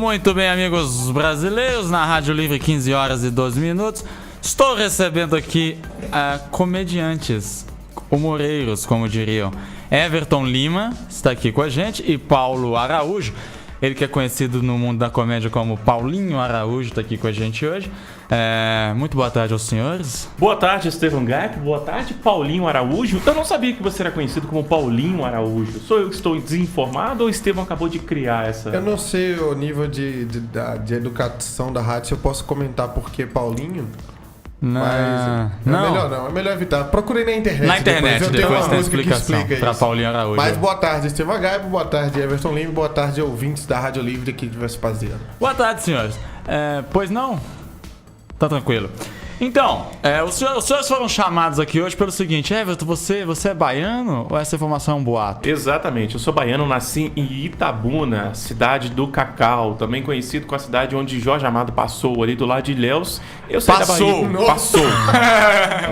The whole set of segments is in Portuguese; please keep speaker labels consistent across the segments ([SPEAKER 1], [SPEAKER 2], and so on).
[SPEAKER 1] Muito bem, amigos brasileiros, na Rádio Livre, 15 horas e 12 minutos. Estou recebendo aqui comediantes, humoreiros, como diriam. Everton Lima está aqui com a gente e Paulo Araújo, ele que é conhecido no mundo da comédia como Paulinho Araújo, está aqui com a gente hoje. Muito boa tarde aos senhores.
[SPEAKER 2] Boa tarde, Estevão Gaip. Boa tarde, Paulinho Araújo. Eu não sabia que você era conhecido como Paulinho Araújo. Sou eu que estou desinformado ou o Estevão acabou de criar essa...
[SPEAKER 3] Eu não sei o nível de educação da rádio, se eu posso comentar por que Paulinho.
[SPEAKER 1] Não,
[SPEAKER 3] mas melhor não, é melhor evitar. Procurei na internet.
[SPEAKER 1] Na internet, depois tem
[SPEAKER 3] explicação
[SPEAKER 1] para Paulinho Araújo.
[SPEAKER 3] Mas boa tarde, Estevão Gaip, boa tarde, Everton Lima, boa tarde, ouvintes da Rádio Livre aqui de Vespasiano.
[SPEAKER 1] Boa tarde, senhores. Pois não? Tá tranquilo. Então, os senhores foram chamados aqui hoje pelo seguinte: Everton, você é baiano ou essa informação é um boato?
[SPEAKER 2] Exatamente, eu sou baiano, nasci em Itabuna, cidade do Cacau, também conhecido com a cidade onde Jorge Amado passou, ali do lado de Ilhéus. Eu saí da Bahia. Passou.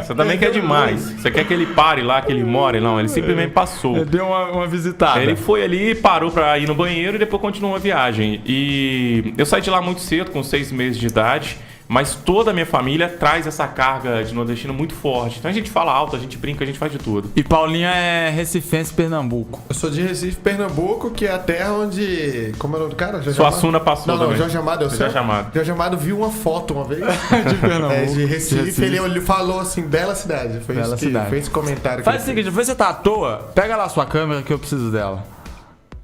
[SPEAKER 2] Você também quer demais. Você quer que ele pare lá, que ele more? Não, ele simplesmente passou.
[SPEAKER 1] Ele deu uma visitada.
[SPEAKER 2] Ele foi ali, parou pra ir no banheiro e depois continuou a viagem. E eu saí de lá muito cedo, com 6 meses de idade. Mas toda a minha família traz essa carga de nordestino muito forte. Então a gente fala alto, a gente brinca, a gente faz de tudo.
[SPEAKER 1] E Paulinho é recifense, Pernambuco.
[SPEAKER 3] Eu sou de Recife, Pernambuco, que é a terra onde... Como é o nome do cara?
[SPEAKER 2] Suassuna passou.
[SPEAKER 3] Não, Jorge Amado, eu sei.
[SPEAKER 2] Jorge Amado.
[SPEAKER 3] Jorge Amado viu uma foto uma vez.
[SPEAKER 1] De Pernambuco.
[SPEAKER 3] De Recife. Ele falou assim, bela cidade. Foi
[SPEAKER 1] bela
[SPEAKER 3] isso
[SPEAKER 1] cidade.
[SPEAKER 3] Fez esse comentário.
[SPEAKER 1] Faz o seguinte, você tá à toa, pega lá a sua câmera que eu preciso dela.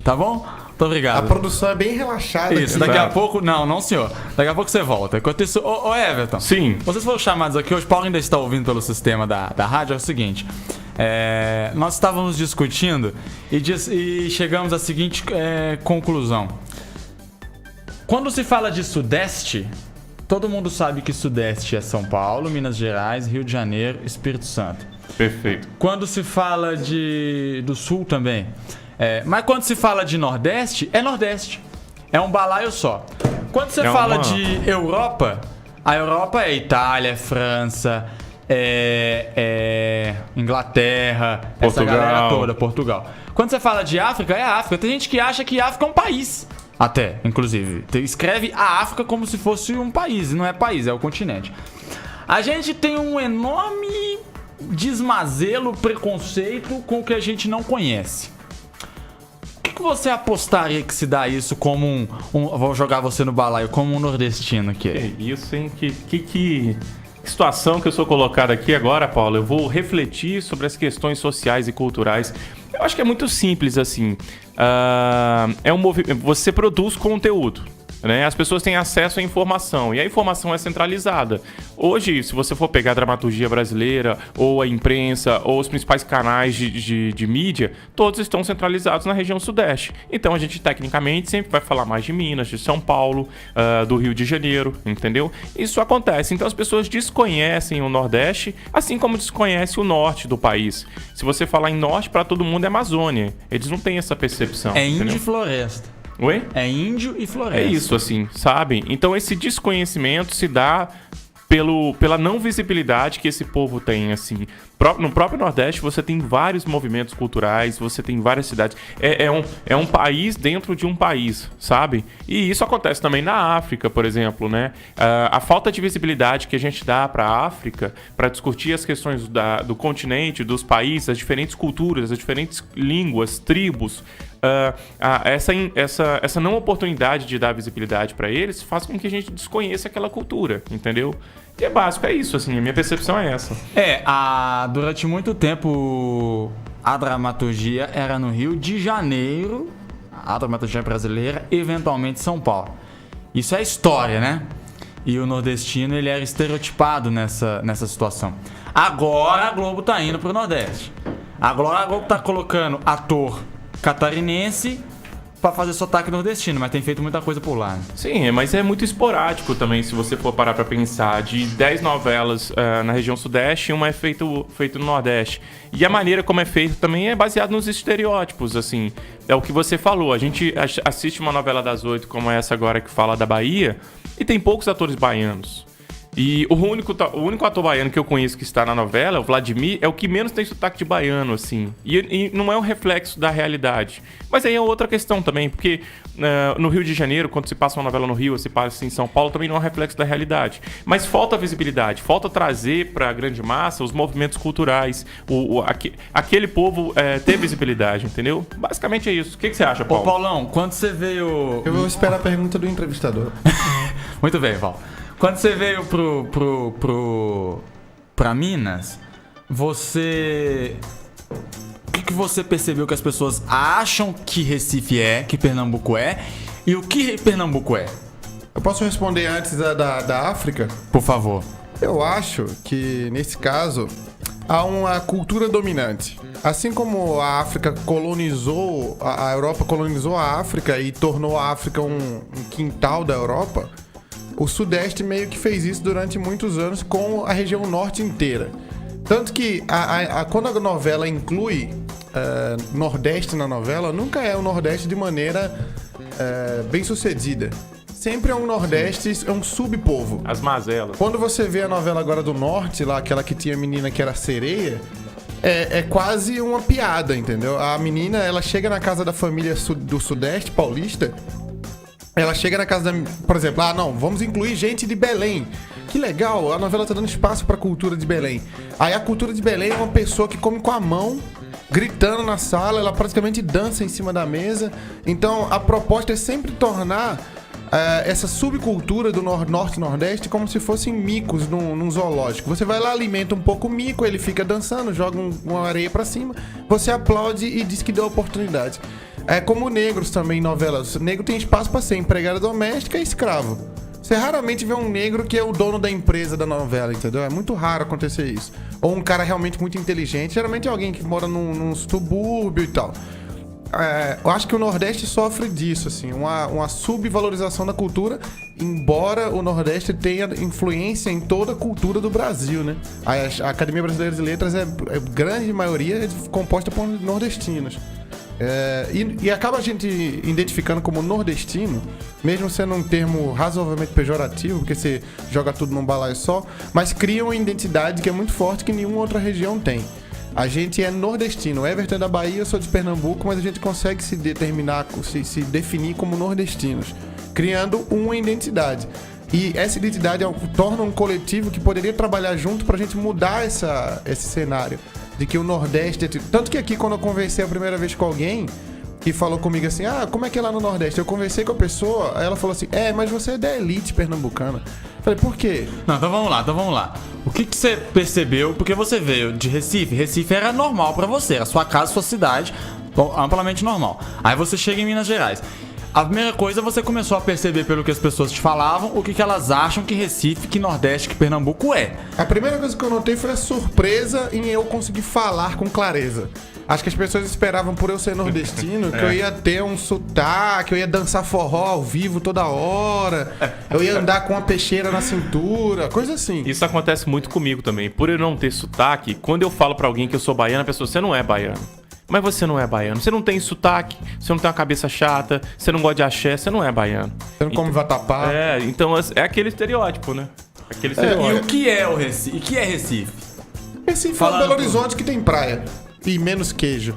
[SPEAKER 1] Tá bom? Muito obrigado.
[SPEAKER 3] A produção é bem relaxada.
[SPEAKER 1] Isso, daqui a pouco... Não, senhor. Daqui a pouco você volta. Enquanto isso... Ô Everton.
[SPEAKER 2] Sim.
[SPEAKER 1] Vocês foram chamados aqui hoje, Paulo ainda está ouvindo pelo sistema da rádio, é o seguinte... nós estávamos discutindo e chegamos à seguinte conclusão. Quando se fala de Sudeste, todo mundo sabe que Sudeste é São Paulo, Minas Gerais, Rio de Janeiro, Espírito Santo.
[SPEAKER 2] Perfeito.
[SPEAKER 1] Quando se fala do Sul também... mas quando se fala de Nordeste, é Nordeste. É um balaio só. Quando você fala de Europa, a Europa é Itália, é França, é Inglaterra,
[SPEAKER 2] Portugal.
[SPEAKER 1] Essa galera toda, Portugal. Quando você fala de África, é África. Tem gente que acha que África é um país. Até, inclusive. Escreve a África como se fosse um país. E não é país, é o continente. A gente tem um enorme desmazelo, preconceito com o que a gente não conhece. O que você apostaria que se dá isso como vou jogar você no balaio, como um nordestino aqui?
[SPEAKER 2] É isso, hein? Que situação que eu sou colocado aqui agora, Paulo. Eu vou refletir sobre as questões sociais e culturais. Eu acho que é muito simples, assim. Você produz conteúdo. Né? As pessoas têm acesso à informação e a informação é centralizada. Hoje, se você for pegar a dramaturgia brasileira ou a imprensa ou os principais canais de mídia, todos estão centralizados na região sudeste. Então a gente tecnicamente sempre vai falar mais de Minas, de São Paulo, do Rio de Janeiro, entendeu? Isso acontece. Então as pessoas desconhecem o Nordeste, assim como desconhecem o norte do país. Se você falar em norte, para todo mundo é Amazônia. Eles não têm essa percepção.
[SPEAKER 1] É índio e floresta.
[SPEAKER 2] Oi?
[SPEAKER 1] É índio e floresta.
[SPEAKER 2] É isso, assim, sabe? Então esse desconhecimento se dá pela não visibilidade que esse povo tem, assim. No próprio Nordeste você tem vários movimentos culturais, você tem várias cidades. É um país dentro de um país, sabe? E isso acontece também na África, por exemplo, né? A falta de visibilidade que a gente dá para a África, para discutir as questões do continente, dos países, as diferentes culturas, as diferentes línguas, tribos, essa não oportunidade de dar visibilidade para eles faz com que a gente desconheça aquela cultura, entendeu? E é básico, é isso, assim, a minha percepção é essa.
[SPEAKER 1] Durante muito tempo a dramaturgia era no Rio de Janeiro, a dramaturgia brasileira, eventualmente São Paulo. Isso é história, né? E o nordestino, ele era estereotipado nessa situação. Agora a Globo tá indo pro Nordeste. Agora a Globo tá colocando ator catarinense pra fazer sotaque nordestino, mas tem feito muita coisa por lá. Né?
[SPEAKER 2] Sim, mas é muito esporádico também, se você for parar pra pensar. De 10 novelas na região sudeste, uma é feito no Nordeste. E a maneira como é feito também é baseado nos estereótipos, assim. É o que você falou, a gente assiste uma novela das 8 como essa agora que fala da Bahia, e tem poucos atores baianos. E o único ator baiano que eu conheço que está na novela, o Vladimir, é o que menos tem sotaque de baiano, assim. E não é um reflexo da realidade. Mas aí é outra questão também, porque no Rio de Janeiro, quando se passa uma novela no Rio, ou se passa em São Paulo, também não é um reflexo da realidade. Mas falta visibilidade, falta trazer para a grande massa os movimentos culturais, aquele povo ter visibilidade, entendeu? Basicamente é isso. O que você acha, Paulo?
[SPEAKER 1] Ô, Paulão, quando você veio...
[SPEAKER 3] Eu vou esperar a pergunta do entrevistador.
[SPEAKER 1] Muito bem, Paulo. Quando você veio pra Minas, você... O que você percebeu que as pessoas acham que Recife é, que Pernambuco é, e o que Pernambuco é?
[SPEAKER 3] Eu posso responder antes da África?
[SPEAKER 1] Por favor.
[SPEAKER 3] Eu acho que, nesse caso, há uma cultura dominante. Assim como a África colonizou, a Europa colonizou a África e tornou a África um quintal da Europa, o Sudeste meio que fez isso durante muitos anos com a região norte inteira. Tanto que quando a novela inclui Nordeste na novela, nunca é o Nordeste de maneira bem sucedida. Sempre é um Nordeste, é um subpovo.
[SPEAKER 2] As mazelas.
[SPEAKER 3] Quando você vê a novela agora do Norte, lá, aquela que tinha a menina que era sereia, é quase uma piada, entendeu? A menina, ela chega na casa da família do Sudeste paulista, ela chega na casa da... Por exemplo, não, vamos incluir gente de Belém. Que legal, a novela tá dando espaço pra cultura de Belém. Aí a cultura de Belém é uma pessoa que come com a mão, gritando na sala, ela praticamente dança em cima da mesa. Então a proposta é sempre tornar essa subcultura do Norte e Nordeste como se fossem micos num zoológico. Você vai lá, alimenta um pouco o mico, ele fica dançando, joga uma areia pra cima, você aplaude e diz que deu oportunidade. É como negros também em novelas. O negro tem espaço pra ser empregada doméstica e escravo. Você raramente vê um negro que é o dono da empresa da novela, entendeu? É muito raro acontecer isso. Ou um cara realmente muito inteligente. Geralmente é alguém que mora num subúrbio e tal. Eu acho que o Nordeste sofre disso, assim, uma subvalorização da cultura, embora o Nordeste tenha influência em toda a cultura do Brasil, né? A Academia Brasileira de Letras grande maioria composta por nordestinos. E acaba a gente identificando como nordestino, mesmo sendo um termo razoavelmente pejorativo, porque você joga tudo num balaio só, mas cria uma identidade que é muito forte que nenhuma outra região tem. A gente é nordestino. O Everton é da Bahia, eu sou de Pernambuco, mas a gente consegue se definir como nordestinos, criando uma identidade. E essa identidade torna um coletivo que poderia trabalhar junto pra gente mudar esse cenário. De que o Nordeste... Tanto que aqui, quando eu conversei a primeira vez com alguém que falou comigo assim, como é que é lá no Nordeste? Eu conversei com a pessoa, aí ela falou assim, mas você é da elite pernambucana. Eu falei, por quê?
[SPEAKER 1] Não, então vamos lá. O que você percebeu? Porque você veio de Recife. Recife era normal pra você, era sua casa, sua cidade, amplamente normal. Aí você chega em Minas Gerais. A primeira coisa, você começou a perceber pelo que as pessoas te falavam, o que elas acham que Recife, que Nordeste, que Pernambuco é.
[SPEAKER 3] A primeira coisa que eu notei foi a surpresa em eu conseguir falar com clareza. Acho que as pessoas esperavam, por eu ser nordestino, que eu ia ter um sotaque, eu ia dançar forró ao vivo toda hora, eu ia andar com uma peixeira na cintura, coisa assim.
[SPEAKER 2] Isso acontece muito comigo também. Por eu não ter sotaque, quando eu falo pra alguém que eu sou baiano, a pessoa, você não é baiano. Mas você não é baiano. Você não tem sotaque, você não tem uma cabeça chata, você não gosta de axé, você não é baiano.
[SPEAKER 3] Você não come vatapá.
[SPEAKER 2] Então é aquele estereótipo, né? Aquele estereótipo.
[SPEAKER 1] E o que é o Recife? E que é Recife?
[SPEAKER 3] Recife é um Belo Horizonte que tem praia e menos queijo.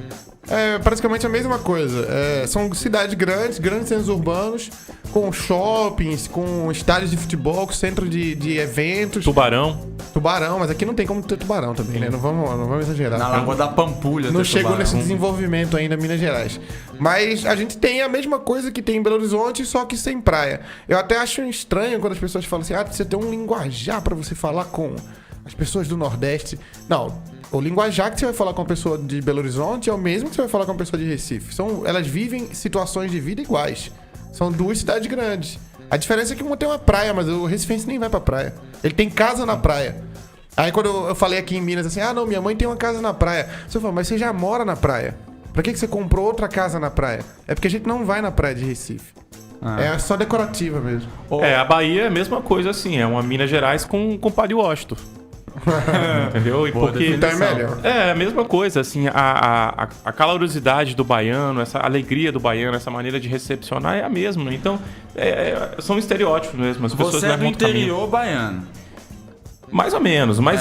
[SPEAKER 3] É praticamente a mesma coisa. São cidades grandes centros urbanos, com shoppings, com estádios de futebol, com centro de eventos. Tubarão, mas aqui não tem como ter tubarão também, né? Não vamos exagerar.
[SPEAKER 1] Na Lagoa da Pampulha.
[SPEAKER 3] Não chegou nesse desenvolvimento ainda em Minas Gerais. Mas a gente tem a mesma coisa que tem em Belo Horizonte, só que sem praia. Eu até acho estranho quando as pessoas falam assim, você tem um linguajar pra você falar com as pessoas do Nordeste. Não, o linguajar que você vai falar com uma pessoa de Belo Horizonte é o mesmo que você vai falar com uma pessoa de Recife. Elas vivem situações de vida iguais. São duas cidades grandes. A diferença é que uma tem uma praia, mas o recifense nem vai pra praia. Ele tem casa na praia. Aí quando eu falei aqui em Minas assim, não, minha mãe tem uma casa na praia. Você falou, mas você já mora na praia. Pra que você comprou outra casa na praia? É porque a gente não vai na praia de Recife. É só decorativa mesmo.
[SPEAKER 2] A Bahia é a mesma coisa assim, é uma Minas Gerais com Padre Washington. Entendeu?
[SPEAKER 3] Então é melhor.
[SPEAKER 2] É a mesma coisa, assim, a calorosidade do baiano, essa alegria do baiano, essa maneira de recepcionar é a mesma. Então, são estereótipos mesmo. As pessoas
[SPEAKER 1] você é do interior baiano.
[SPEAKER 2] Mais ou menos, mas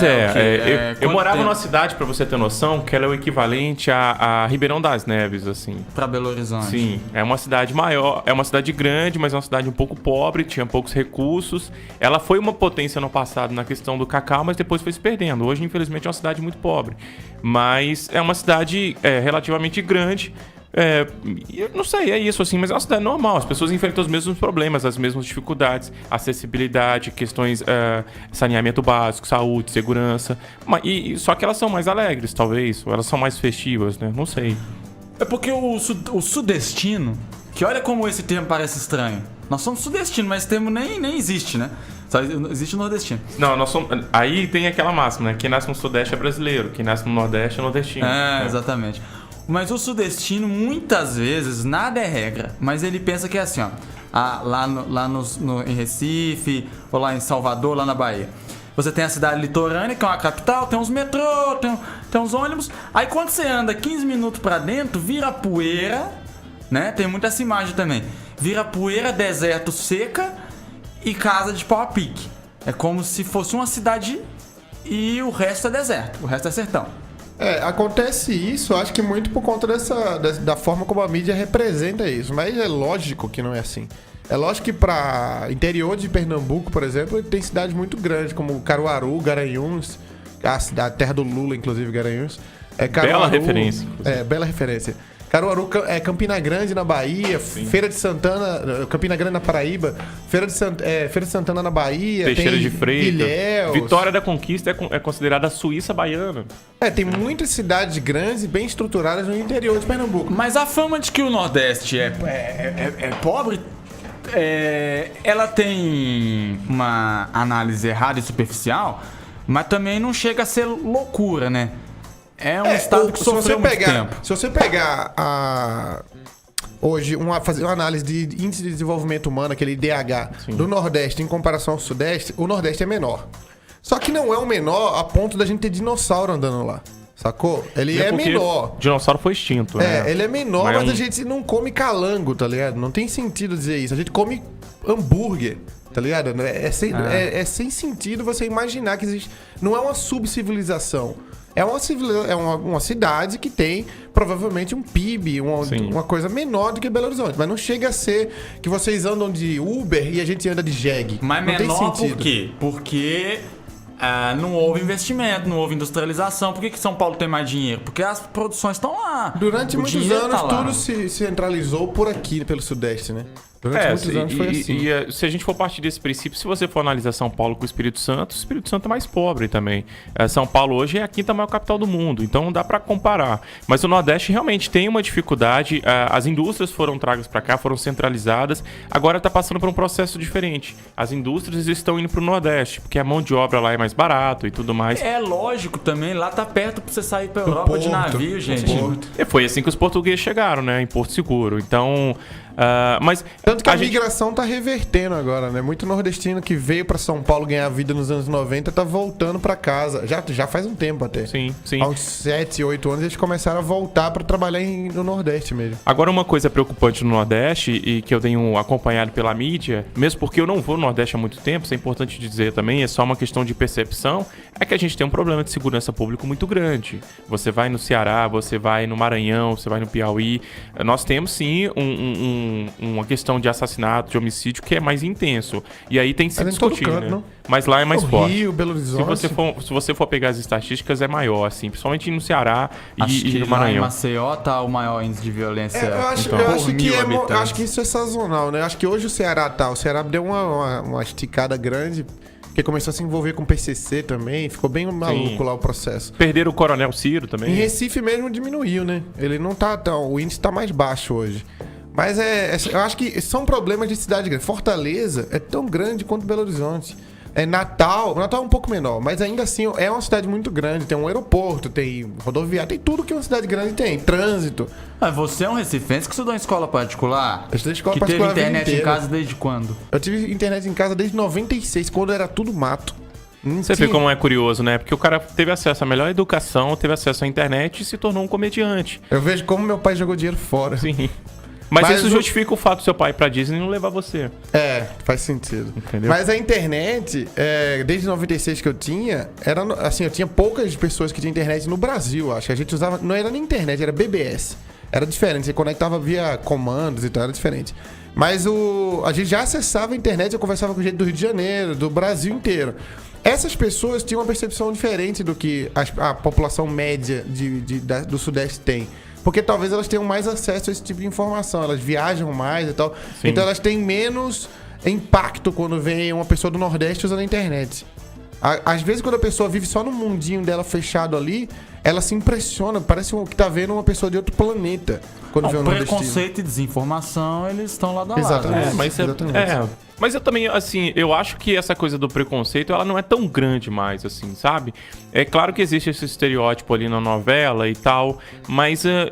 [SPEAKER 2] eu morava
[SPEAKER 1] tempo?
[SPEAKER 2] numa cidade, pra você ter noção, que ela é o equivalente a Ribeirão das Neves, assim.
[SPEAKER 1] Pra Belo Horizonte.
[SPEAKER 2] Sim, é uma cidade maior, é uma cidade grande, mas é uma cidade um pouco pobre, tinha poucos recursos. Ela foi uma potência no passado na questão do cacau, mas depois foi se perdendo. Hoje, infelizmente, é uma cidade muito pobre. Mas é uma cidade relativamente grande. Eu não sei, é isso assim, mas é uma cidade normal. As pessoas enfrentam os mesmos problemas, as mesmas dificuldades, acessibilidade, questões, saneamento básico, saúde, segurança. Só que elas são mais alegres, talvez, ou elas são mais festivas, né? Não sei.
[SPEAKER 1] É porque o sudestino, que olha como esse termo parece estranho. Nós somos sudestinos, mas esse termo nem existe, né? Só existe o nordestino.
[SPEAKER 2] Não, nós somos. Aí tem aquela máxima, né? Quem nasce no Sudeste é brasileiro, quem nasce no Nordeste é nordestino.
[SPEAKER 1] Exatamente. Mas o sudestino, muitas vezes, nada é regra. Mas ele pensa que é assim, ó. Em Recife, ou lá em Salvador, lá na Bahia. Você tem a cidade litorânea, que é uma capital, tem uns metrô, tem uns ônibus. Aí quando você anda 15 minutos pra dentro, vira poeira, né? Tem muita essa imagem também. Vira poeira, deserto, seca e casa de pau a pique. É como se fosse uma cidade e o resto é deserto, o resto é sertão.
[SPEAKER 3] Acontece isso, acho que muito por conta da forma como a mídia representa isso. Mas é lógico que não é assim. É lógico que para interior de Pernambuco, por exemplo, tem cidades muito grandes, como Caruaru, Garanhuns, a terra do Lula, inclusive, Garanhuns.
[SPEAKER 2] Bela referência.
[SPEAKER 3] Bela referência. Caruaru é Campina Grande na Bahia,
[SPEAKER 2] Sim.
[SPEAKER 3] Feira de Santana, Campina Grande na Paraíba, Feira de Santana na Bahia,
[SPEAKER 2] Teixeira
[SPEAKER 3] tem
[SPEAKER 2] de Freitas.
[SPEAKER 3] Ilhéus.
[SPEAKER 2] Vitória da Conquista é considerada a Suíça baiana.
[SPEAKER 3] Tem muitas cidades grandes e bem estruturadas no interior de Pernambuco.
[SPEAKER 1] Mas a fama de que o Nordeste é pobre, ela tem uma análise errada e superficial, mas também não chega a ser loucura, né? É um estado que sofreu muito tempo.
[SPEAKER 3] Se você pegar hoje, fazer uma análise de índice de desenvolvimento humano, aquele IDH, do Nordeste em comparação ao Sudeste, o Nordeste é menor. Só que não é o menor a ponto da gente ter dinossauro andando lá. Sacou? Ele é menor.
[SPEAKER 2] O dinossauro foi extinto, né?
[SPEAKER 3] Ele é menor, mas a gente não come calango, tá ligado? Não tem sentido dizer isso. A gente come hambúrguer, tá ligado? É sem sentido você imaginar que existe. Não é uma subcivilização. É uma cidade que tem provavelmente um PIB, uma coisa menor do que Belo Horizonte. Mas não chega a ser que vocês andam de Uber e a gente anda de jegue.
[SPEAKER 1] Mas
[SPEAKER 3] não
[SPEAKER 1] menor
[SPEAKER 3] tem sentido.
[SPEAKER 1] por quê? Porque não houve investimento, não houve industrialização. Por que São Paulo tem mais dinheiro? Porque as produções estão lá.
[SPEAKER 3] Durante muitos
[SPEAKER 1] dinheiro
[SPEAKER 3] anos,
[SPEAKER 1] tá lá.
[SPEAKER 3] tudo se centralizou por aqui, pelo Sudeste, né? Durante muitos anos foi assim.
[SPEAKER 2] Se a gente for partir desse princípio, se você for analisar São Paulo com o Espírito Santo é mais pobre também. São Paulo hoje é a quinta maior capital do mundo, então não dá pra comparar. Mas o Nordeste realmente tem uma dificuldade, as indústrias foram tragas pra cá, foram centralizadas, agora tá passando por um processo diferente. As indústrias estão indo pro Nordeste, porque a mão de obra lá é mais barato e tudo mais.
[SPEAKER 1] É lógico também, lá tá perto pra você sair pra Europa de navio, gente.
[SPEAKER 2] E foi assim que os portugueses chegaram, né, em Porto Seguro. Então... mas
[SPEAKER 3] tanto que a migração tá revertendo agora, né? Muito nordestino que veio pra São Paulo ganhar vida nos anos 90 tá voltando pra casa. Já faz um tempo até.
[SPEAKER 2] Sim.
[SPEAKER 3] Há uns 7, 8 anos eles começaram a voltar pra trabalhar no Nordeste mesmo.
[SPEAKER 2] Agora, uma coisa preocupante no Nordeste e que eu tenho acompanhado pela mídia, mesmo porque eu não vou no Nordeste há muito tempo, isso é importante dizer também, é só uma questão de percepção, é que a gente tem um problema de segurança pública muito grande. Você vai no Ceará, você vai no Maranhão, você vai no Piauí, nós temos sim uma questão de assassinato, de homicídio que é mais intenso. E aí tem que se discutir, né?
[SPEAKER 3] Não.
[SPEAKER 2] Mas lá é mais forte.
[SPEAKER 3] Rio, Belo Horizonte.
[SPEAKER 2] Se você for pegar as estatísticas, é maior, assim, principalmente no Ceará
[SPEAKER 1] e
[SPEAKER 2] no
[SPEAKER 1] lá
[SPEAKER 2] Maranhão.
[SPEAKER 1] Em Maceió tá o maior índice de violência.
[SPEAKER 3] Eu acho que isso é sazonal, né? Acho que hoje o Ceará deu uma esticada grande, porque começou a se envolver com o PCC também, ficou bem maluco lá o processo.
[SPEAKER 2] Perderam o Coronel Ciro também.
[SPEAKER 3] Em Recife mesmo diminuiu, né? Ele não tá tão... O índice tá mais baixo hoje. Mas eu acho que são problemas de cidade grande. Fortaleza é tão grande quanto Belo Horizonte. Natal é um pouco menor, mas ainda assim é uma cidade muito grande. Tem um aeroporto, tem rodoviária, tem tudo que uma cidade grande tem. Trânsito.
[SPEAKER 1] Você é um recifense que estudou em escola particular?
[SPEAKER 3] Eu estudei em escola
[SPEAKER 1] que
[SPEAKER 3] particular.
[SPEAKER 1] Teve internet em casa desde quando?
[SPEAKER 3] Eu tive internet em casa desde 96, quando era tudo mato.
[SPEAKER 2] Você vê como é curioso, né? Porque o cara teve acesso à melhor educação, teve acesso à internet e se tornou um comediante.
[SPEAKER 3] Eu vejo como meu pai jogou dinheiro fora.
[SPEAKER 2] Sim. Mas isso justifica o fato do seu pai ir pra Disney e não levar você.
[SPEAKER 3] Faz sentido.
[SPEAKER 2] Entendeu?
[SPEAKER 3] Mas a internet, desde 96 que eu tinha, era assim, eu tinha poucas pessoas que tinham internet no Brasil, acho que a gente usava, não era nem internet, era BBS. Era diferente, você conectava via comandos e tal, era diferente. Mas a gente já acessava a internet, eu conversava com gente do Rio de Janeiro, do Brasil inteiro. Essas pessoas tinham uma percepção diferente do que a população média do Sudeste tem. Porque talvez elas tenham mais acesso a esse tipo de informação, elas viajam mais e tal.
[SPEAKER 2] Sim.
[SPEAKER 3] Então elas têm menos impacto quando vem uma pessoa do Nordeste usando a internet. Às vezes, quando a pessoa vive só no mundinho dela fechado ali, ela se impressiona, parece que tá vendo uma pessoa de outro planeta quando vê um nordestino.
[SPEAKER 1] Preconceito e desinformação, eles estão lado a lado.
[SPEAKER 3] Exatamente.
[SPEAKER 2] Exatamente. Mas eu também, assim, eu acho que essa coisa do preconceito, ela não é tão grande mais, assim, sabe? É claro que existe esse estereótipo ali na novela e tal, mas eu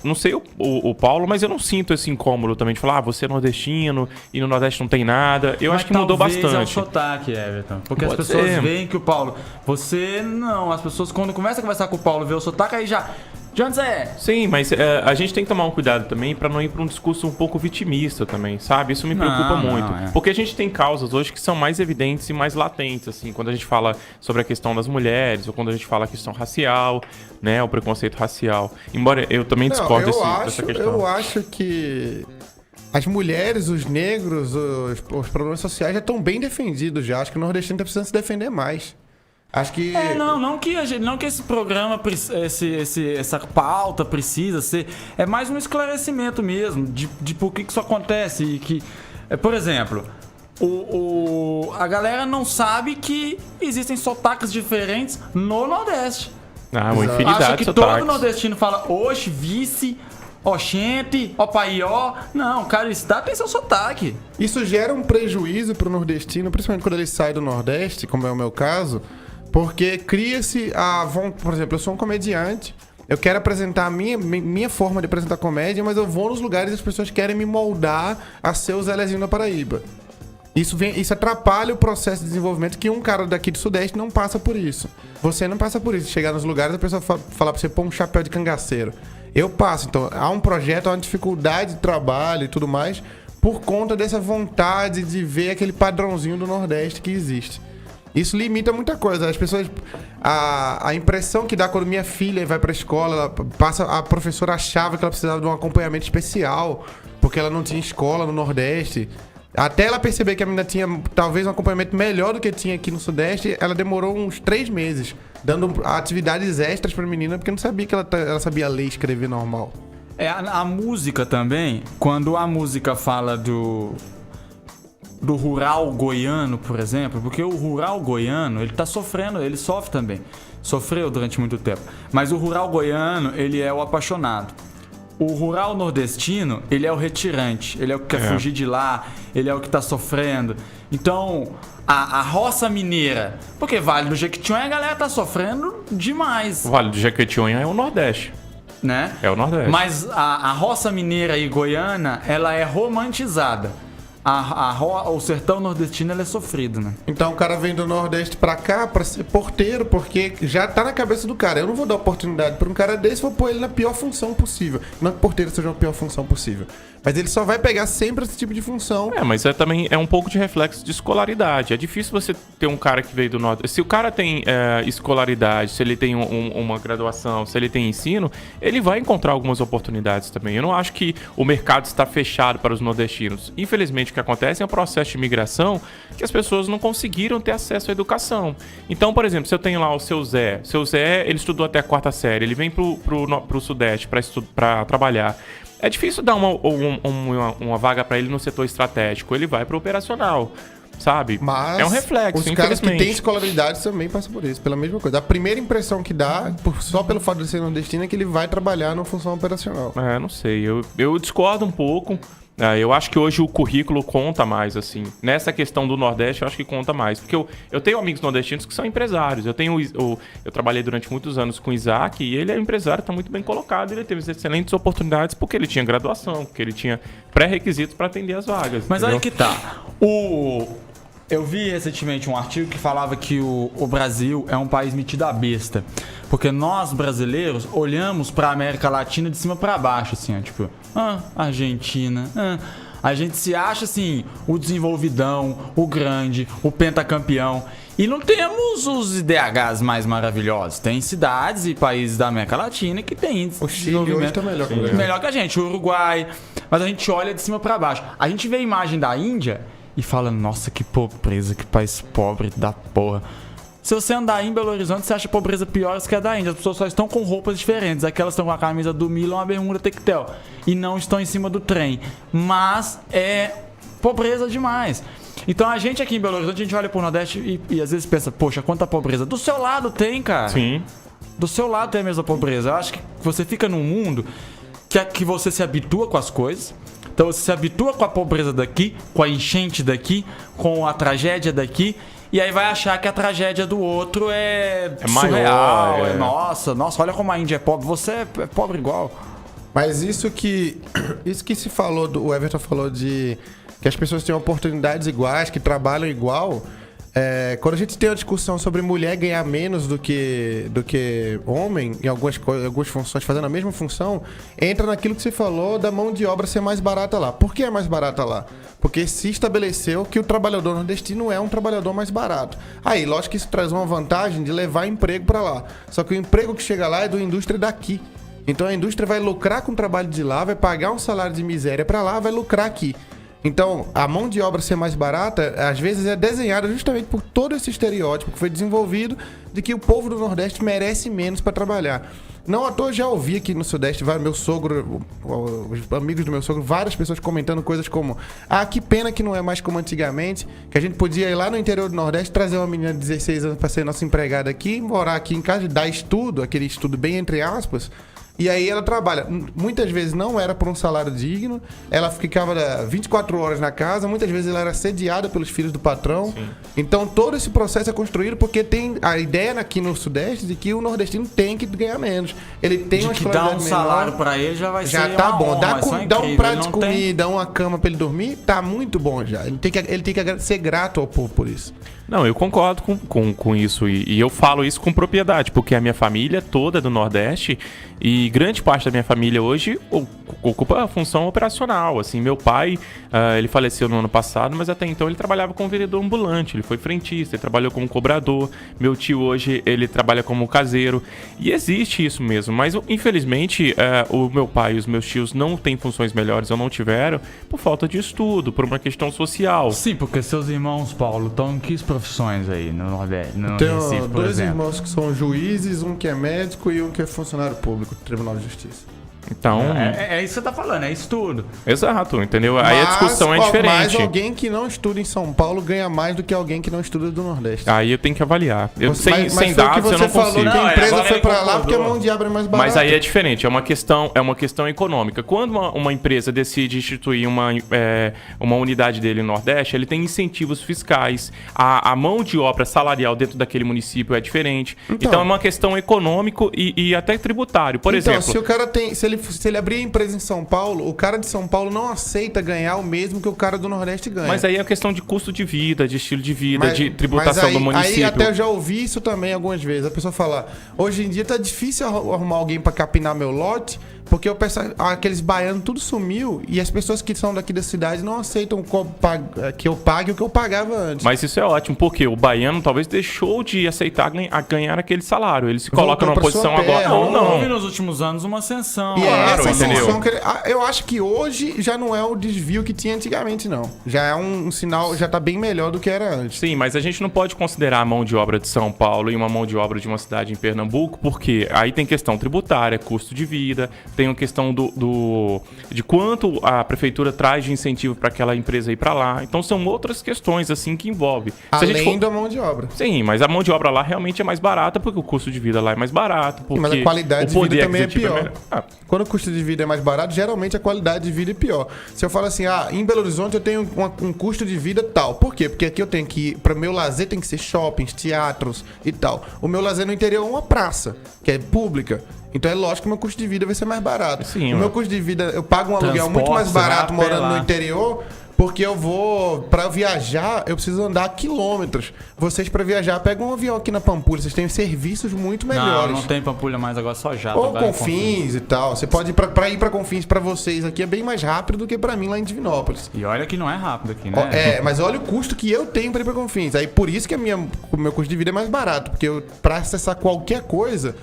[SPEAKER 2] não sei o Paulo, mas eu não sinto esse incômodo também de falar, você é nordestino e no Nordeste não tem nada. Eu acho que mudou bastante.
[SPEAKER 1] É o sotaque, Everton. Porque
[SPEAKER 2] Pode
[SPEAKER 1] as pessoas
[SPEAKER 2] ser.
[SPEAKER 1] veem que o Paulo... Você não. As pessoas, quando começam a conversar com o Paulo, vê o sotaque, aí já... De onde você é?
[SPEAKER 2] Sim, mas a gente tem que tomar um cuidado também pra não ir pra um discurso um pouco vitimista também, sabe? Isso me preocupa muito. Porque a gente tem causas hoje que são mais evidentes e mais latentes, assim, quando a gente fala sobre a questão das mulheres, ou quando a gente fala a questão racial, né? O preconceito racial. Embora eu também discordo dessa questão.
[SPEAKER 3] Eu acho que as mulheres, os negros, os problemas sociais já estão bem defendidos já. Acho que o nordestino tá precisando se defender mais. Acho que...
[SPEAKER 1] Não que esse programa, essa pauta precisa ser... É mais um esclarecimento mesmo de por que isso acontece. E que, por exemplo, a galera não sabe que existem sotaques diferentes no Nordeste.
[SPEAKER 2] Uma infinidade
[SPEAKER 1] Acha que
[SPEAKER 2] de sotaques.
[SPEAKER 1] todo nordestino fala oxe, vice, oxente, opaió. Não, cada estado tem seu sotaque.
[SPEAKER 3] Isso gera um prejuízo pro nordestino, principalmente quando ele sai do Nordeste, como é o meu caso... Porque cria-se por exemplo, eu sou um comediante, eu quero apresentar a minha forma de apresentar comédia, mas eu vou nos lugares e as pessoas querem me moldar a ser o Zé Lezinho da Paraíba. Isso atrapalha o processo de desenvolvimento que um cara daqui do Sudeste não passa por isso. Você não passa por isso. Chegar nos lugares, a pessoa falar pra você pôr um chapéu de cangaceiro. Eu passo. Então, há um projeto, há uma dificuldade de trabalho e tudo mais por conta dessa vontade de ver aquele padrãozinho do Nordeste que existe. Isso limita muita coisa. As pessoas... A impressão que dá quando minha filha vai pra escola, a professora achava que ela precisava de um acompanhamento especial, porque ela não tinha escola no Nordeste. Até ela perceber que a menina tinha talvez um acompanhamento melhor do que tinha aqui no Sudeste, ela demorou uns 3 meses, dando atividades extras pra menina, porque não sabia que ela sabia ler e escrever normal.
[SPEAKER 1] A música também, quando a música fala do rural goiano, por exemplo, porque o rural goiano, ele tá sofrendo, ele sofre também. Sofreu durante muito tempo. Mas o rural goiano, ele é o apaixonado. O rural nordestino, ele é o retirante. Ele é o que quer fugir de lá, ele é o que tá sofrendo. Então, a roça mineira, porque Vale do Jequitinhonha, a galera tá sofrendo demais.
[SPEAKER 2] O Vale do Jequitinhonha é o Nordeste.
[SPEAKER 1] Né?
[SPEAKER 2] É o Nordeste.
[SPEAKER 1] Mas a roça mineira e goiana, ela é romantizada. O sertão nordestino, ele é sofrido, né?
[SPEAKER 3] Então o cara vem do Nordeste pra cá pra ser porteiro, porque já tá na cabeça do cara. Eu não vou dar oportunidade pra um cara desse, vou pôr ele na pior função possível. Não que porteiro seja a pior função possível, mas ele só vai pegar sempre esse tipo de função.
[SPEAKER 2] Mas também é um pouco de reflexo de escolaridade. É difícil você ter um cara que veio do Nordeste. Se o cara tem escolaridade, se ele tem uma graduação, se ele tem ensino, ele vai encontrar algumas oportunidades também. Eu não acho que o mercado está fechado para os nordestinos. Infelizmente, o que acontece é um processo de imigração que as pessoas não conseguiram ter acesso à educação. Então, por exemplo, se eu tenho lá o seu Zé, ele estudou até a 4ª série, ele vem pro Sudeste para trabalhar. É difícil dar uma vaga para ele no setor estratégico, ele vai pro operacional, sabe?
[SPEAKER 3] Mas
[SPEAKER 2] é um reflexo,
[SPEAKER 3] os caras que
[SPEAKER 2] infelizmente.
[SPEAKER 3] têm escolaridade também passam por isso, pela mesma coisa. A primeira impressão que dá, só pelo fato de ser nordestino, é que ele vai trabalhar numa função operacional.
[SPEAKER 2] Não sei, eu discordo um pouco. Eu acho que hoje o currículo conta mais, assim. Nessa questão do Nordeste, eu acho que conta mais. Porque eu tenho amigos nordestinos que são empresários. Eu trabalhei durante muitos anos com o Isaac e ele é empresário, está muito bem colocado. Ele teve excelentes oportunidades porque ele tinha graduação, porque ele tinha pré-requisitos para atender as vagas.
[SPEAKER 1] Mas
[SPEAKER 2] entendeu?
[SPEAKER 1] aí que tá. Eu vi recentemente um artigo que falava que o Brasil é um país metido a besta. Porque nós, brasileiros, olhamos pra América Latina de cima pra baixo, assim, ó, tipo, Argentina, A gente se acha, assim, o desenvolvidão, o grande, o pentacampeão. E não temos os IDHs mais maravilhosos. Tem cidades e países da América Latina que tem índice de desenvolvimento melhor que a gente. O Uruguai. Mas a gente olha de cima pra baixo. A gente vê a imagem da Índia e fala, nossa, que pobreza, que país pobre da porra. Se você andar em Belo Horizonte, você acha a pobreza pior que a da Índia. As pessoas só estão com roupas diferentes. Aquelas estão com a camisa do Milan ou a bermuda tectel. E não estão em cima do trem. Mas é pobreza demais. Então a gente aqui em Belo Horizonte, a gente olha pro Nordeste e às vezes pensa, poxa, quanta pobreza. Do seu lado tem, cara.
[SPEAKER 2] Sim.
[SPEAKER 1] Do seu lado tem a mesma pobreza. Eu acho que você fica num mundo que você se habitua com as coisas. Então você se habitua com a pobreza daqui, com a enchente daqui, com a tragédia daqui. E aí vai achar que a tragédia do outro é surreal,
[SPEAKER 2] maior.
[SPEAKER 1] Nossa, olha como a Índia é pobre. Você é pobre igual.
[SPEAKER 3] Mas isso que se falou, o Everton falou de que as pessoas têm oportunidades iguais, que trabalham igual. Quando a gente tem uma discussão sobre mulher ganhar menos do que homem em algumas funções, fazendo a mesma função, entra naquilo que você falou da mão de obra ser mais barata lá. Por que é mais barata lá? Porque se estabeleceu que o trabalhador nordestino é um trabalhador mais barato. Aí, lógico que isso traz uma vantagem de levar emprego para lá. Só que o emprego que chega lá é da indústria daqui. Então a indústria vai lucrar com o trabalho de lá, vai pagar um salário de miséria para lá, vai lucrar aqui. Então, a mão de obra ser mais barata, às vezes é desenhada justamente por todo esse estereótipo que foi desenvolvido de que o povo do Nordeste merece menos para trabalhar. Não à toa, já ouvi aqui no Sudeste, meu sogro, os amigos do meu sogro, várias pessoas comentando coisas como: que pena que não é mais como antigamente, que a gente podia ir lá no interior do Nordeste, trazer uma menina de 16 anos para ser nossa empregada aqui, morar aqui em casa, dar estudo, aquele estudo bem entre aspas. E aí ela trabalha. Muitas vezes não era por um salário digno, ela ficava 24 horas na casa, muitas vezes ela era sediada pelos filhos do patrão. Sim. Então todo esse processo é construído porque tem a ideia aqui no Sudeste de que o nordestino tem que ganhar menos. Ele tem uma
[SPEAKER 1] escolaridade menor. Dar um salário pra ele já vai ser
[SPEAKER 3] tá bom.
[SPEAKER 1] Honra,
[SPEAKER 3] dá um prato de comida, uma cama pra ele dormir, tá muito bom já. Ele tem que ser grato ao povo por isso.
[SPEAKER 2] Não, eu concordo com isso e eu falo isso com propriedade, porque a minha família toda é do Nordeste e grande parte da minha família hoje ocupa a função operacional. Assim, meu pai, ele faleceu no ano passado, mas até então ele trabalhava como vendedor ambulante, ele foi frentista, ele trabalhou como cobrador. Meu tio hoje, ele trabalha como caseiro e existe isso mesmo, mas infelizmente o meu pai e os meus tios não têm funções melhores ou não tiveram por falta de estudo, por uma questão social.
[SPEAKER 1] Sim, porque seus irmãos, Paulo, estão em que profissões aí no Nordeste, no
[SPEAKER 3] Tenho
[SPEAKER 1] Recife, por
[SPEAKER 3] dois
[SPEAKER 1] exemplo?
[SPEAKER 3] irmãos que são juízes, um que é médico e um que é funcionário público do Tribunal de Justiça.
[SPEAKER 2] Então...
[SPEAKER 1] É isso que você tá falando, é estudo.
[SPEAKER 2] Exato, entendeu? Aí a discussão é diferente.
[SPEAKER 3] Mas alguém que não estuda em São Paulo ganha mais do que alguém que não estuda do Nordeste.
[SPEAKER 2] Aí eu tenho que avaliar.
[SPEAKER 3] Sem
[SPEAKER 2] dados eu não
[SPEAKER 3] falou
[SPEAKER 2] consigo.
[SPEAKER 3] Que a empresa foi pra lá porque a mão de obra é mais barata.
[SPEAKER 2] Mas aí é diferente, é uma questão econômica. Quando uma empresa decide instituir uma unidade dele no Nordeste, ele tem incentivos fiscais. A mão de obra salarial dentro daquele município é diferente. Então é uma questão econômico e até tributário. Por exemplo...
[SPEAKER 3] se o cara tem... Se ele abrir a empresa em São Paulo, o cara de São Paulo não aceita ganhar o mesmo que o cara do Nordeste ganha.
[SPEAKER 2] Mas aí é questão de custo de vida, de estilo de vida, de tributação do município.
[SPEAKER 3] Aí até eu já ouvi isso também algumas vezes. A pessoa fala, hoje em dia tá difícil arrumar alguém pra capinar meu lote, porque eu penso, aqueles baianos tudo sumiu e as pessoas que são daqui da cidade não aceitam que eu pague o que eu pagava antes.
[SPEAKER 2] Mas isso é ótimo, porque o baiano talvez deixou de aceitar ganhar aquele salário. Ele se coloca numa posição agora. Não.
[SPEAKER 1] Houve nos últimos anos uma ascensão.
[SPEAKER 3] E claro, essa ascensão eu acho que hoje já não é o desvio que tinha antigamente, não. Já é um sinal, já tá bem melhor do que era antes.
[SPEAKER 2] Sim, mas a gente não pode considerar a mão de obra de São Paulo e uma mão de obra de uma cidade em Pernambuco, porque aí tem questão tributária, custo de vida, tem uma questão de quanto a prefeitura traz de incentivo para aquela empresa ir para lá. Então são outras questões assim que envolve.
[SPEAKER 3] Além da mão de obra.
[SPEAKER 2] Sim, mas a mão de obra lá realmente é mais barata porque o custo de vida lá é mais barato. Porque
[SPEAKER 3] mas a qualidade de vida também é pior. Quando o custo de vida é mais barato, geralmente a qualidade de vida é pior. Se eu falo assim, em Belo Horizonte eu tenho um custo de vida tal. Por quê? Porque aqui eu tenho que ir, para meu lazer tem que ser shoppings, teatros e tal. O meu lazer no interior é uma praça, que é pública. Então é lógico que o meu custo de vida vai ser mais barato.
[SPEAKER 2] Sim,
[SPEAKER 3] o meu custo de vida, eu pago um aluguel muito mais barato morando no interior, Porque pra eu viajar, eu preciso andar quilômetros. Vocês, pra viajar, pegam um avião aqui na Pampulha. Vocês têm serviços muito melhores.
[SPEAKER 1] Não tem Pampulha mais agora, só já.
[SPEAKER 3] Ou Confins e tal. Você pode ir pra ir pra Confins pra vocês aqui é bem mais rápido do que pra mim lá em Divinópolis.
[SPEAKER 1] E olha que não é rápido aqui, né?
[SPEAKER 3] Mas olha o custo que eu tenho pra ir pra Confins. Aí por isso que o meu custo de vida é mais barato. Porque pra acessar qualquer coisa,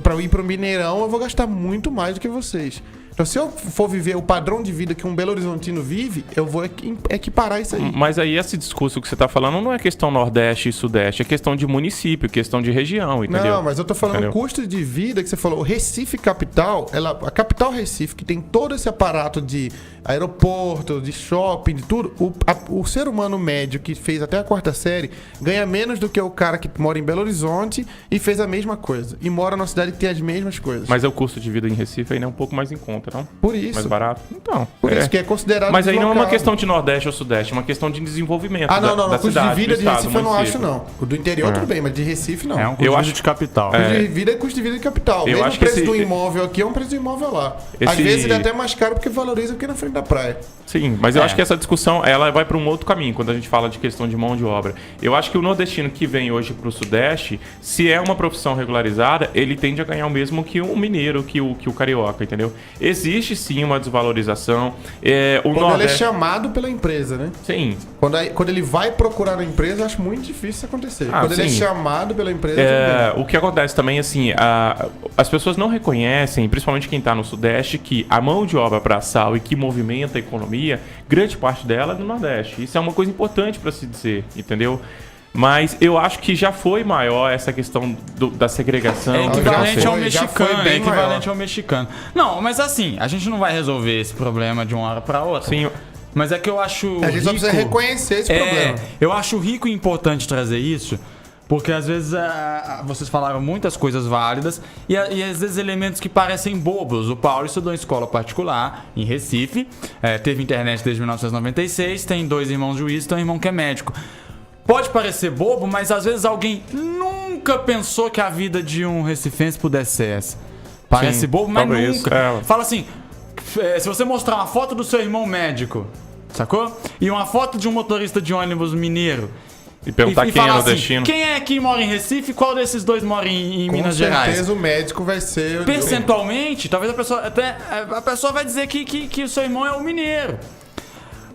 [SPEAKER 3] pra eu ir pro Mineirão, eu vou gastar muito mais do que vocês. Então, se eu for viver o padrão de vida que um Belo Horizontino vive, eu vou equiparar isso aí.
[SPEAKER 2] Mas aí esse discurso que você tá falando não é questão Nordeste e Sudeste, é questão de município, questão de região, entendeu?
[SPEAKER 3] Não, mas eu tô falando o custo de vida que você falou. O Recife Capital, a capital Recife, que tem todo esse aparato de aeroporto, de shopping, de tudo, o ser humano médio que fez até a 4ª série ganha menos do que o cara que mora em Belo Horizonte e fez a mesma coisa. E mora numa cidade que tem as mesmas coisas.
[SPEAKER 2] Mas é o custo de vida em Recife ainda é um pouco mais em conta, não?
[SPEAKER 3] Por isso.
[SPEAKER 2] Mais barato? Então.
[SPEAKER 3] Por isso que é considerado.
[SPEAKER 2] Mas aí não é uma questão de Nordeste ou Sudeste, é uma questão de desenvolvimento.
[SPEAKER 3] Não.
[SPEAKER 2] Da
[SPEAKER 3] O custo
[SPEAKER 2] cidade,
[SPEAKER 3] de vida de Recife eu não
[SPEAKER 2] município.
[SPEAKER 3] acho, não. O do interior tudo bem, mas de Recife não.
[SPEAKER 1] É um custo de vida de capital.
[SPEAKER 3] Custo de vida é custo de vida de capital.
[SPEAKER 2] Eu
[SPEAKER 3] Mesmo
[SPEAKER 2] acho
[SPEAKER 3] o
[SPEAKER 2] que
[SPEAKER 3] preço do imóvel aqui é um preço do imóvel lá. Às vezes ele é até mais caro porque valoriza aqui na frente da praia.
[SPEAKER 2] Sim, mas eu acho que essa discussão ela vai para um outro caminho quando a gente fala de questão de mão de obra. Eu acho que o nordestino que vem hoje para o Sudeste, se é uma profissão regularizada, ele tende a ganhar o mesmo que o mineiro, que o carioca, entendeu? Existe sim uma desvalorização.
[SPEAKER 3] Quando ele é chamado pela empresa, né?
[SPEAKER 2] Sim.
[SPEAKER 3] Quando ele vai procurar na empresa, eu acho muito difícil isso acontecer. Quando ele é chamado pela empresa,
[SPEAKER 2] o que acontece também, assim, as pessoas não reconhecem, principalmente quem está no Sudeste, que a mão de obra braçal e que movimenta a economia, grande parte dela é do Nordeste. Isso é uma coisa importante para se dizer, entendeu? Mas eu acho que já foi maior essa questão da segregação.
[SPEAKER 1] É equivalente ao mexicano. Não, mas assim, a gente não vai resolver esse problema de uma hora para outra.
[SPEAKER 2] Sim.
[SPEAKER 1] Mas é que eu acho
[SPEAKER 3] a gente só precisa reconhecer esse problema.
[SPEAKER 1] Eu acho rico e importante trazer isso, porque às vezes vocês falaram muitas coisas válidas e às vezes elementos que parecem bobos. O Paulo estudou em escola particular, em Recife, teve internet desde 1996, tem 2 irmãos juízes, tem um irmão que é médico. Pode parecer bobo, mas às vezes alguém nunca pensou que a vida de um recifense pudesse ser essa. Parece bobo, mas nunca. Fala assim, se você mostrar uma foto do seu irmão médico, sacou? E uma foto de um motorista de ônibus mineiro.
[SPEAKER 2] E perguntar quem é nordestino.
[SPEAKER 1] Quem é que mora em Recife? Qual desses dois mora em Minas Gerais?
[SPEAKER 3] Com certeza o médico vai ser...
[SPEAKER 1] Percentualmente, talvez a pessoa vai dizer que o seu irmão é o mineiro.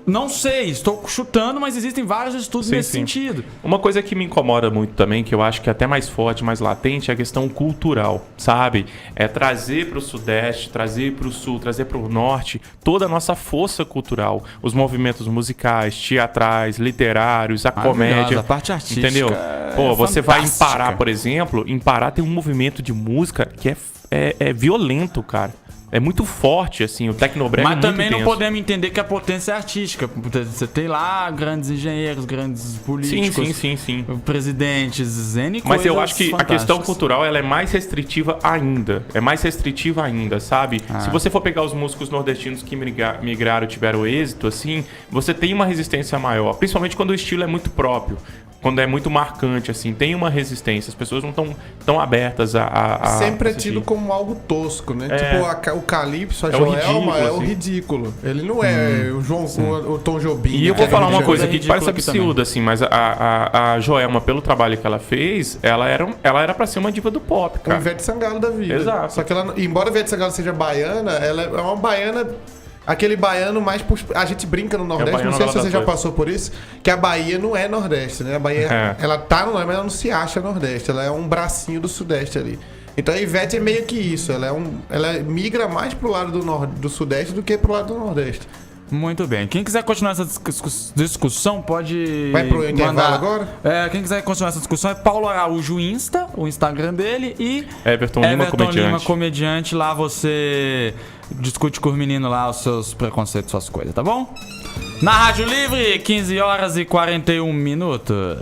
[SPEAKER 1] Não sei, estou chutando, mas existem vários estudos nesse sentido.
[SPEAKER 2] Uma coisa que me incomoda muito também, que eu acho que é até mais forte, mais latente, é a questão cultural, sabe? É trazer para o Sudeste, trazer para o Sul, trazer para o Norte toda a nossa força cultural. Os movimentos musicais, teatrais, literários, a comédia.
[SPEAKER 1] A parte artística.
[SPEAKER 2] Entendeu? Você vai em Pará, por exemplo. Em Pará tem um movimento de música que é violento, cara. É muito forte, assim, o Tecnobrega é muito intenso.
[SPEAKER 1] Mas também não podemos entender que a potência é artística. Você tem lá grandes engenheiros, grandes políticos,
[SPEAKER 2] sim.
[SPEAKER 1] presidentes, N coisas.
[SPEAKER 2] Mas eu acho que a questão
[SPEAKER 1] fantásticas.
[SPEAKER 2] cultural ela é mais restritiva ainda. Sabe? Se você for pegar os músicos nordestinos que migraram e tiveram êxito, assim, você tem uma resistência maior. Principalmente quando o estilo é muito próprio. Quando é muito marcante, assim, tem uma resistência. As pessoas não estão tão abertas a
[SPEAKER 3] sempre
[SPEAKER 2] assistir.
[SPEAKER 3] É tido como algo tosco, né? Tipo, o Calypso, a Joelma é o ridículo. Ele não é o Tom Jobim.
[SPEAKER 2] E eu vou falar uma coisa aqui que parece absurda, assim, mas a Joelma, pelo trabalho que ela fez, ela era pra ser uma diva do pop, cara.
[SPEAKER 3] O Ivete Sangalo da vida.
[SPEAKER 2] Exato.
[SPEAKER 3] Só que ela, embora a Ivete Sangalo seja baiana, ela é uma baiana... Aquele baiano mais... A gente brinca no Nordeste, não sei se você já passou por isso, que a Bahia não é Nordeste, né? A Bahia, ela tá no Nordeste, mas ela não se acha Nordeste. Ela é um bracinho do Sudeste ali. Então a Ivete é meio que isso. Ela migra mais pro lado do Sudeste do que pro lado do Nordeste.
[SPEAKER 1] Muito bem. Quem quiser continuar essa discussão pode...
[SPEAKER 3] Vai pro intervalo agora?
[SPEAKER 1] Quem quiser continuar essa discussão é Paulo Araújo Insta, o Instagram dele, e
[SPEAKER 2] Everton Lima,
[SPEAKER 1] comediante. Lá você discute com os meninos lá os seus preconceitos, suas coisas, tá bom? Na Rádio Livre, 15 horas e 41 minutos.